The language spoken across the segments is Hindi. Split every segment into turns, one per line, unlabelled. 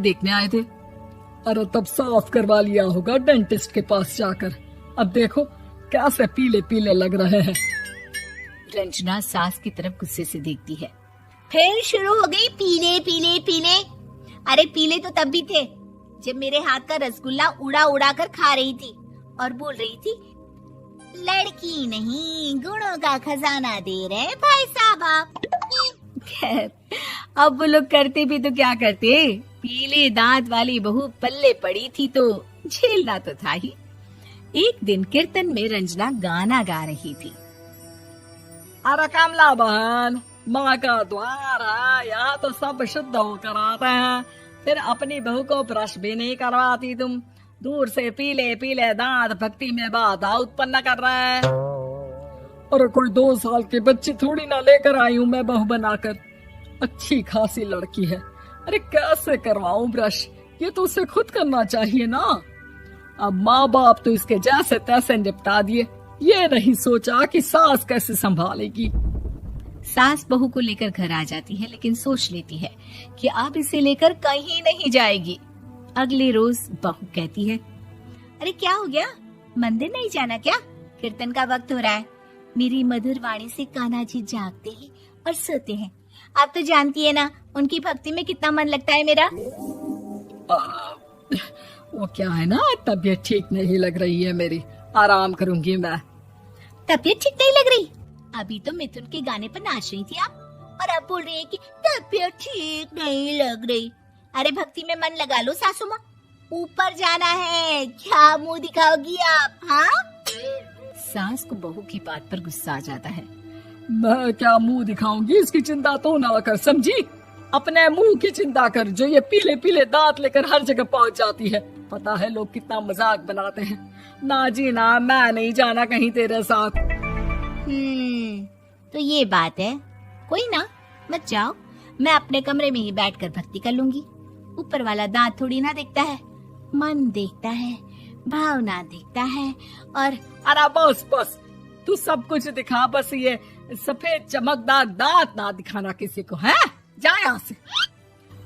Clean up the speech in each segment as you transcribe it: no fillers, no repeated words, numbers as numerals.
देखने आए थे? अरे तब साफ करवा लिया होगा डेंटिस्ट के पास जाकर। अब देखो कैसे पीले पीले लग रहे हैं।
रंजना सास की तरफ गुस्से से देखती है। फिर शुरू हो गई पीले पीले पीले। अरे पीले तो तब भी थे जब मेरे हाथ का रसगुल्ला उड़ा उड़ा कर खा रही थी और बोल रही थी, लड़की नहीं गुणों का खजाना दे रहे भाई साहब आप। खैर अब वो लोग करते भी तो क्या करते, पीले दांत वाली बहू पल्ले पड़ी थी तो झेलना तो था ही। एक दिन कीर्तन में रंजना गाना गा रही थी।
अरे कमला बहन, माँ का द्वार है, यहाँ तो सब शुद्ध होकर आते हैं, फिर अपनी बहू को ब्रश भी नहीं करवाती तुम। दूर से पीले पीले दांत भक्ति में बाधा उत्पन्न कर रहे हैं। अरे कोई 2 साल की बच्ची थोड़ी ना लेकर आई हूँ मैं बहू बनाकर। अच्छी खासी लड़की है, अरे कैसे करवाऊं ब्रश, ये तो उसे खुद करना चाहिए ना। अब माँ बाप तो इसके जैसे तैसे निपटा दिए, ये नहीं सोचा कि सास कैसे संभालेगी।
सास बहू को लेकर घर आ जाती है, लेकिन सोच लेती है कि अब इसे लेकर कहीं नहीं जाएगी। अगले रोज बहू कहती है, अरे क्या हो गया, मंदिर नहीं जाना क्या? कीर्तन का वक्त हो रहा है। मेरी मधुर वाणी से कान्हा जी जागते हैं और सोते हैं। आप तो जानती है ना उनकी भक्ति में कितना मन लगता है मेरा।
वो क्या है ना, तबीयत ठीक नहीं लग रही है मेरी, आराम करूंगी मैं।
तबीयत ठीक नहीं लग रही? अभी तो मिथुन के गाने पर नाच रही थी आप, और अब बोल रही है कि तबीयत ठीक नहीं लग रही। अरे भक्ति में मन लगा लो सासू माँ, ऊपर जाना है, क्या मुंह दिखाओगी आप? हाँ, सास को बहू की बात पर गुस्सा आ जाता है।
मैं क्या मुंह दिखाऊंगी, इसकी चिंता तो ना कर, समझी? अपने मुंह की चिंता कर, जो ये पीले पीले दांत लेकर हर जगह पहुंच जाती है। पता है लोग कितना मजाक बनाते हैं। ना जी ना, मैं नहीं जाना कहीं तेरे साथ।
तो ये बात है, कोई ना, मत जाओ, मैं अपने कमरे में ही बैठकर भक्ति कर लूंगी। ऊपर वाला दांत थोड़ी ना देखता है, मन देखता है, भावना देखता है। और
अरे बस बस, तू सब कुछ दिखा, बस ये सफेद चमकदार दांत ना दिखाना किसी को, है? जा यहाँ से।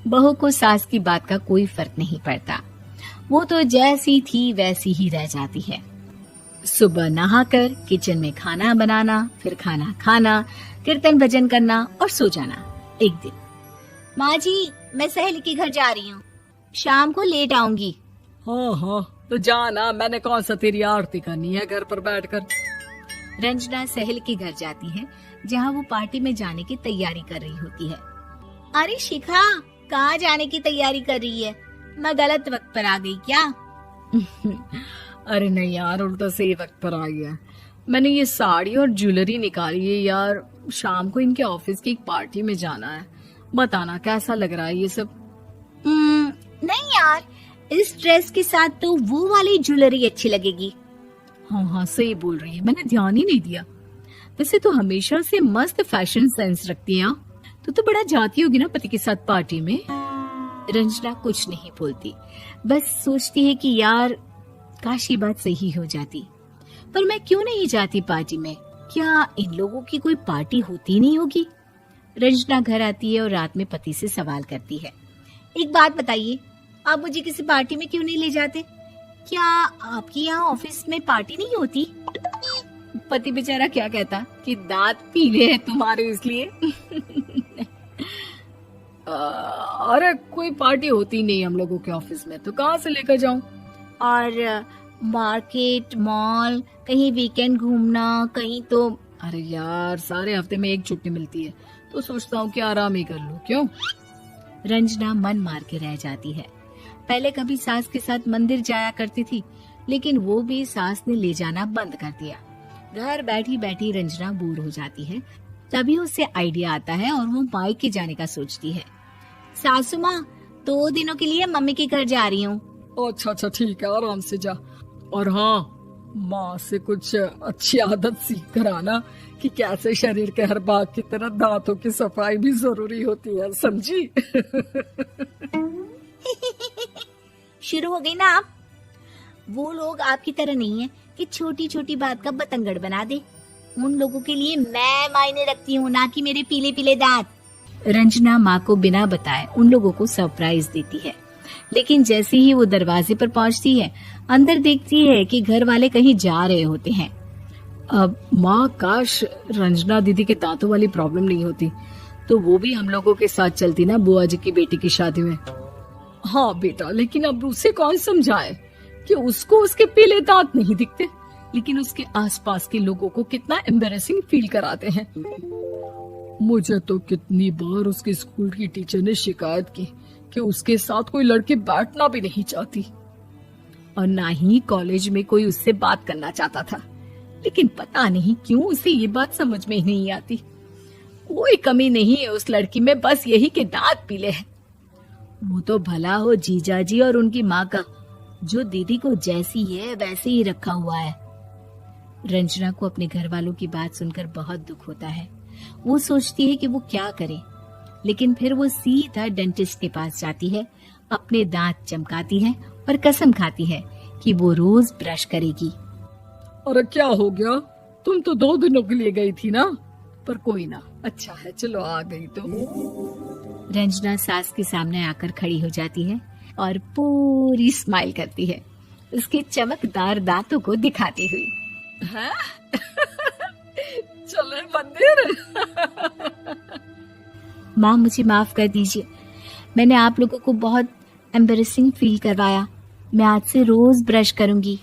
बहू को सास की बात का कोई फर्क नहीं पड़ता, वो तो जैसी थी वैसी ही रह जाती है। सुबह नहाकर किचन में खाना बनाना, फिर खाना खाना, कीर्तन भजन करना और सो जाना। एक दिन, माँ जी मैं सहेली के घर जा रही हूँ, शाम को लेट आऊंगी।
हाँ हाँ तो जाना, मैंने कौन सा तेरी आरती करनी है घर पर बैठकर।
रंजना सहेली के घर जाती है, जहाँ वो पार्टी में जाने की तैयारी कर रही होती है। अरे शिखा, कहाँ जाने की तैयारी कर रही है? मैं गलत वक्त पर आ गई क्या?
अरे नहीं यार, उल्टा सही वक्त पर आ गया। मैंने ये साड़ी और ज्वेलरी निकाली है यार, शाम को इनके ऑफिस की एक पार्टी में जाना है। बताना कैसा लग रहा है ये सब?
नहीं यार, इस ड्रेस के साथ तो वो वाली ज्वेलरी अच्छी लगेगी।
हाँ हाँ सही बोल रही है, मैंने ध्यान ही नहीं दिया। वैसे तो हमेशा से मस्त फैशन सेंस रखती है। तो बड़ा जाती होगी ना पति के साथ पार्टी में।
रंजना कुछ नहीं बोलती, बस सोचती है कि यार काश ये बात सही हो जाती, पर मैं क्यों नहीं जाती पार्टी में? क्या इन लोगों की कोई पार्टी होती नहीं होगी? रंजना घर आती है और रात में पति से सवाल करती है, एक बात बताइए, आप मुझे किसी पार्टी में क्यों नहीं ले जाते? क्या आपकी यहाँ ऑफिस में पार्टी नहीं होती? पति बेचारा क्या कहता कि दांत पीले हैं तुम्हारे इसलिए।
अरे कोई पार्टी होती नहीं हम लोगों के ऑफिस में, तो कहाँ से लेकर जाऊं?
और मार्केट, मॉल, कहीं वीकेंड घूमना, कहीं तो।
अरे यार सारे हफ्ते में एक छुट्टी मिलती है, तो सोचता हूँ कि आराम ही कर लूं। क्यों?
रंजना मन मार के रह जाती है। पहले कभी सास के साथ मंदिर जाया करती थी, लेकिन वो भी सास ने ले जाना बंद कर दिया। घर बैठी बैठी रंजना बोर हो जाती है। तभी उसे आइडिया आता है और वो मायके जाने का सोचती है। सासू माँ, 2 दिनों के लिए मम्मी के घर जा रही हूँ।
अच्छा अच्छा ठीक है, आराम से जा। और हाँ, माँ से कुछ अच्छी आदत सीख कर आना कि कैसे शरीर के हर भाग की तरह दांतों की सफाई भी जरूरी होती है, समझी?
शुरू हो गई ना आप? वो लोग आपकी तरह नहीं है कि छोटी छोटी बात का बतंगड़ बना दे। उन लोगों के लिए मैं मायने रखती हूँ, ना कि मेरे पीले पीले दांत। रंजना माँ को बिना बताए उन लोगों को सरप्राइज देती है। लेकिन जैसे ही वो दरवाजे पर पहुंचती है, अंदर देखती है कि घर वाले कहीं जा रहे होते हैं।
अब माँ, काश रंजना दीदी के दांतों वाली प्रॉब्लम नहीं होती तो वो भी हम लोगों के साथ चलती ना बुआ जी की बेटी की शादी में। हाँ बेटा, लेकिन अब उसे कौन समझाए कि उसको उसके पीले दांत नहीं दिखते, लेकिन उसके आसपास के लोगों को कितना एम्बैरेसिंग फील कराते हैं। मुझे तो कितनी बार उसके स्कूल की टीचर ने शिकायत की कि उसके साथ कोई लड़की बैठना भी नहीं चाहती
और ना ही कॉलेज में कोई उससे बात करना चाहता था, लेकिन पता नहीं क्यों उसे ये बात समझ में ही नहीं आती। कोई कमी नहीं है उस लड़की में, बस यही कि दांत पीले हैं। वो तो भला हो जीजा जी और उनकी माँ का, जो दीदी को जैसी है वैसे ही रखा हुआ है। रंजना को अपने घर वालों की बात सुनकर बहुत दुख होता है। वो सोचती है कि वो क्या करे, लेकिन फिर वो सीधा डेंटिस्ट के पास जाती है, अपने दांत चमकाती है और कसम खाती है कि वो रोज ब्रश करेगी।
अरे क्या हो गया, तुम तो 2 दिनों के लिए गई थी ना, पर कोई ना, अच्छा है चलो आ गई तो।
रंजना सास के सामने आकर खड़ी हो जाती है और पूरी स्माइल करती है, उसके चमकदार दांतों को दिखाती हुई।
हैं? चले मंदिर।
माँ मुझे माफ कर दीजिए, मैंने आप लोगों को बहुत एम्बैरेसिंग फील करवाया। मैं आज से रोज ब्रश करूंगी।